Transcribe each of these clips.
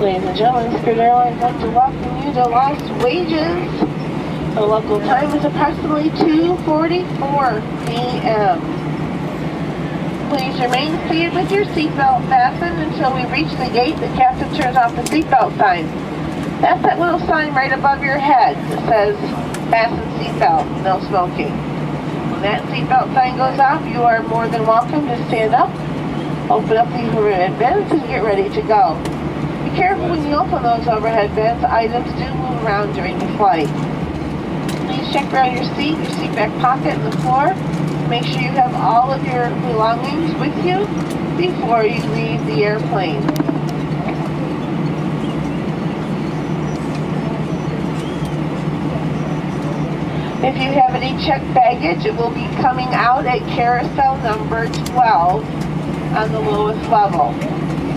Ladies and gentlemen, Spirit Airlines would like to welcome you to Las Wages. The local time is approximately 2:44 p.m. Please remain seated with your seatbelt fastened until we reach the gate. The captain turns off the seatbelt sign. That's that little sign right above your head that says fasten seatbelt, no smoking. When that seatbelt sign goes off, you are more than welcome to stand up, open up the overhead bins, and get ready to go. Be careful when you open those overhead bins. Items do move around during the flight. Please check around your seat, your seat back pocket, and the floor. Make sure you have all of your belongings with you before you leave the airplane. If you have any checked baggage, it will be coming out at carousel number 12 on the lowest level.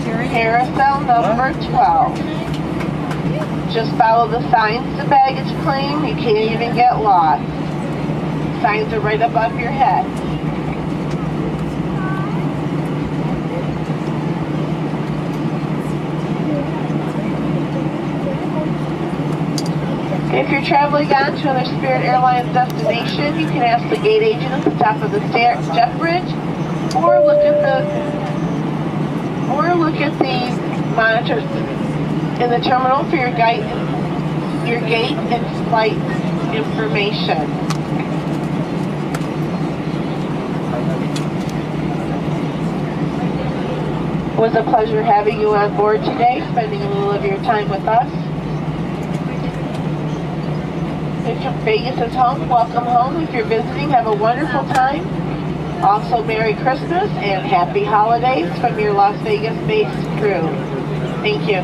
Carousel number 12. Just follow the signs to baggage claim. You can't even get lost. Signs are right above your head. If you're traveling on to another Spirit Airlines destination, you can ask the gate agent at the top of the step bridge, or look at the monitors in the terminal for your gate and flight information. It was a pleasure having you on board today, spending a little of your time with us. If Vegas is home, welcome home. If you're visiting, have a wonderful time. Also, Merry Christmas and Happy Holidays from your Las Vegas-based crew. Thank you.